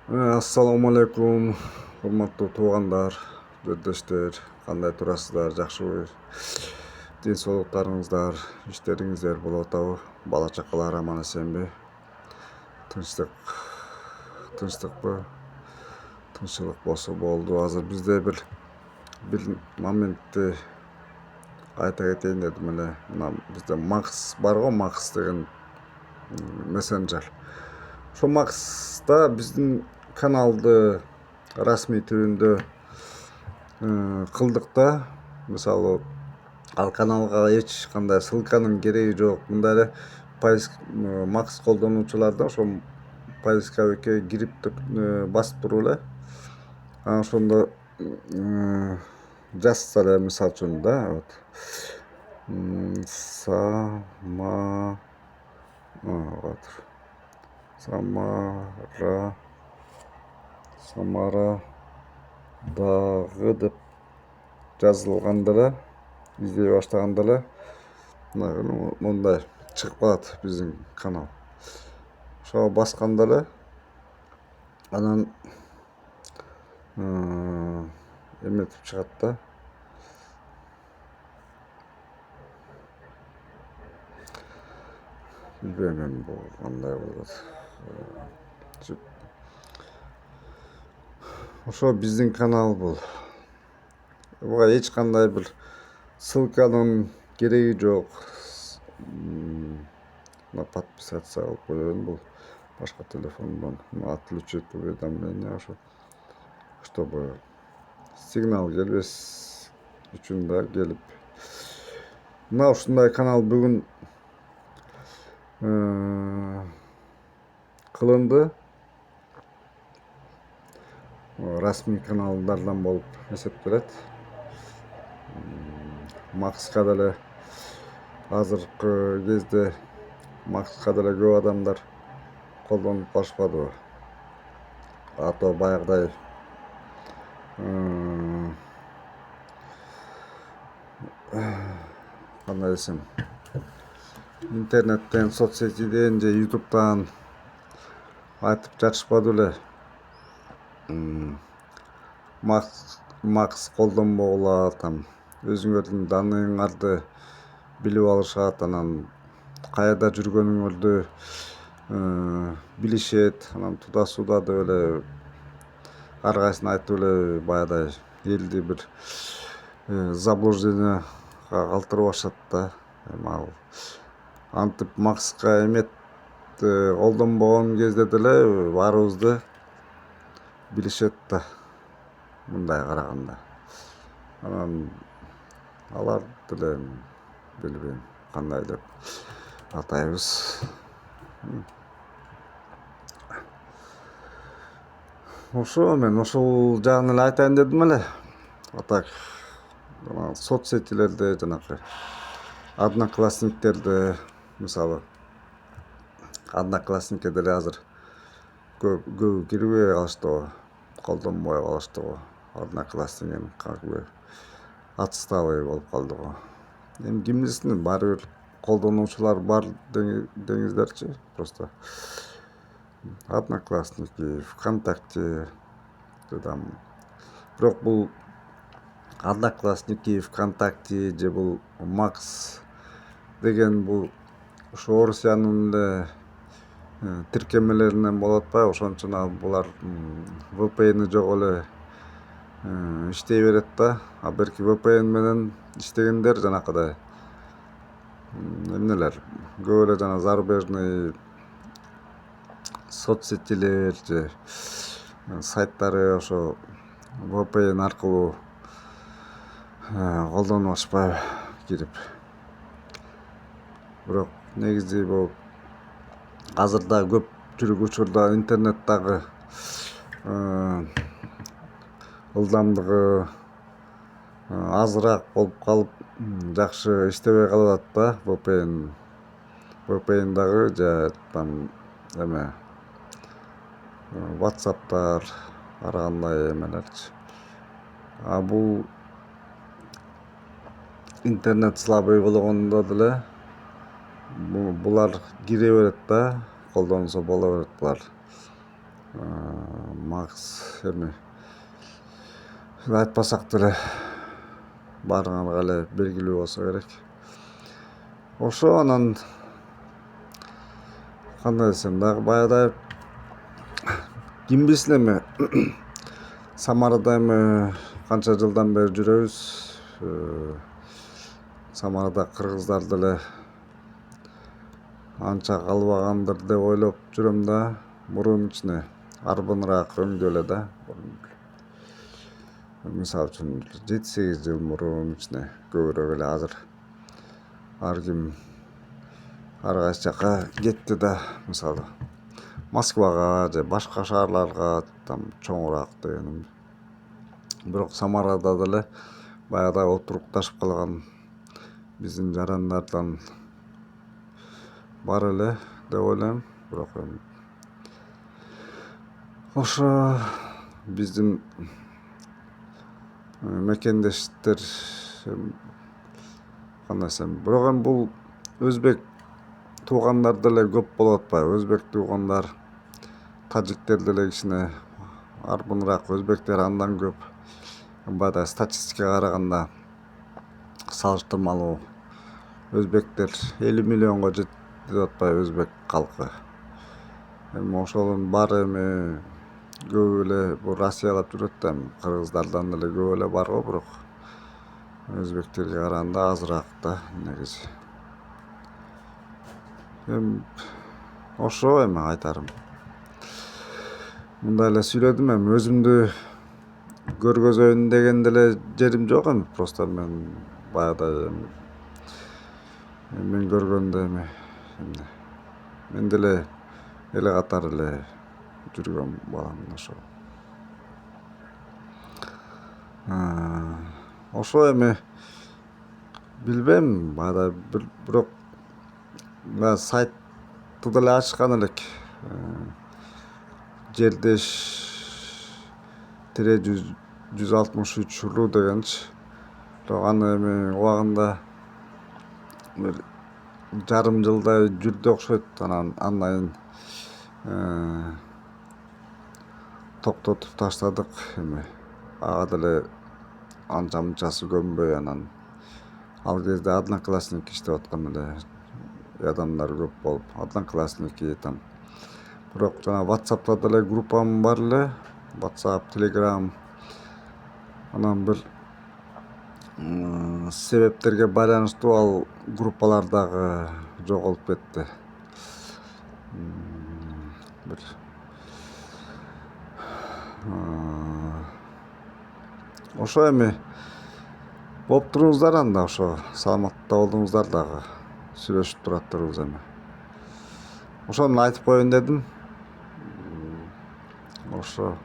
Assalamu алейкум, урматтуу туугандар, жолдоштор, кандай турасыздар? Жакшыбы? Ден соолуктарыңыздар, иштериңиздер болуп атабы? Бала чакалар аман эсенби? Тынчтык, тынчтыкпы? Тынччылык болсо болду. Азыр бизде бир моментти айта кетейин дедим эле. Мына бизде Макс бар го, Макс деген мессенджер. Ошо Макста биздин каналды расмий түрүндө кылдык да. Мисалы, ал каналга эч кандай ссылканын кереги жок. Мындай эле Макс колдонуучуларда ошо поисковикке кирип басып туруп эле анан ошондо жазса эле, мисалы үчүн да, вот Самара дагы деп жазылганда эле, издей баштаганда эле мындай чыгып калат биздин канал. Ошого басканда эле анан эметип чыгат да. Билбейм эми бул кандай болот. Ошо биздин канал бул. Буга эч кандай бир ссылканын кереги жок. Подписаться кылып коеюн бул башка телефондон. Отключить уведомления, ошо чтобы сигнал келбес үчүн да келип. Мына ушундай канал бүгүн кылынды. Расмий каналдардан болуп эсептелет. Макска деле азыркы кезде Макска деле көп адамдар колдонуп калышпадыбы? Ато баягыдай кандай десем, интернеттен, соцсетиден же ютубтан айтып жатышпады эле. Макс колдонбогула, там өзүңөрдүн данныйыңарды билип алышат, анан каерда жүргөнүңөрдү билишет, анан туда суда деп эле ар кайсын айтып эле баягыдай элди бир заблужденияга калтырып атышат да. Эми ал антип Макска эмет колдонбогон кезде деле баарыбызды билишет да, мындай караганда. Анан алар деле билбейм кандай деп атайбыз. Ошо мен ошол жагын эле айтайын дедим эле. А так соцсетилерде, жанакы одноклассниктерде, мисалы одноклассникке деле азыр көбү кирбей калыштыбы, колдонбой калыштыбы. Одноклассникин как бы отставый болуп калды го. Эми ким билсин, баары бир колдонуучулар бар деңиздерчи. Просто Одноклассники, ВКонтакте, бирок бул Одноклассники, ВКонтакте же бул Макс деген бул ошо Орусиянын эле тиркемелеринен болуп атпайбы? Ошон үчүн булар VPN жок эле иштей берет да. А берки VPN менен иштегендер жанакыдай эмнелер, көп эле жана зарубежный соцсетилер же сайттары ошо VPN аркылуу колдонуп атышпайбы кирип. Бирок негизи бул азырда көпчүлүк учурда интернет дагы ылдамдыгы азыраак болуп калып жакшы иштебей калып атат да. VPN дагы же там эме WhatsApp'тар, ар кандай эмелерчи. А бул интернет слабый болгондо деле булар кире берет да, колдонсо боло берет булар. Макс эми айтпасак деле баарыңарга эле белгилүү болсо керек. Ошо анан кандай десем дагы баягыдай ким билсин эми Самарада эми канча жылдан бери жүрөбүз. Самарада кыргыздар деле анча калбагандыр деп ойлоп жүрөм да. Мурун ичине арбыныраак өңдүү эле да. Мисалы үчүн 7-8 жыл мурун ичине көбүрөөк эле. Азыр ар ким ар кайсы жака кетти да. Мисалы Москвага же башка шаарларга там чоңураак дегеним. Бирок Самарада деле баягыдай отурукташып калган биздин жарандардан бар эле деп ойлойм. Бирок эми ошо биздин мекендештер кандай десем, бирок эми бул өзбек туугандар деле көп болуп атпайбы? Өзбек туугандар, тажиктер деле кичине арбыныраак, өзбектер андан көп. Баягыдай статистикага караганда салыштырмалуу өзбектер 50 миллионго жетип атпайбы өзбек калкы? Эми ошонун баары эми көбү эле бул Россиялап жүрөт да, эми кыргыздардан деле көп эле бар го, бирок өзбектерге караганда азыраак да негизи. Эми ошо эми айтарым. Мындай эле сүйлөдүм, эми өзүмдү көргөзөйүн деген деле жерим жок эми. Просто мен баягыдай мен көргөндө эми мен деле эле катары эле жүргөн баламын ошо. Ошо эми билбейм, баягыдай бирок сайтты деле ачкан элек. Жердеш -163 дегенчи. Бирок аны эми убагында бир жарым жылдай жүрдү окшойт. Андан кийин токтотуп таштадык. Эми ага деле анча мынчасы көнбөй. Анан ал кезде Одноклассники иштеп аткан эле адамдар көп болуп, Одноклассники там. Бирок жана WhatsApp'та деле группам бар эле. WhatsApp, Telegram. Анан бир себептерге байланыштуу ал группалар дагы жоголуп кетти. Бир ошо эми болуп туруңуздар, анда ошо саламатта болуңуздар дагы. Сүйлөшүп тураттырбыз эми. Ошону айтып коеюн дедим. Ошо.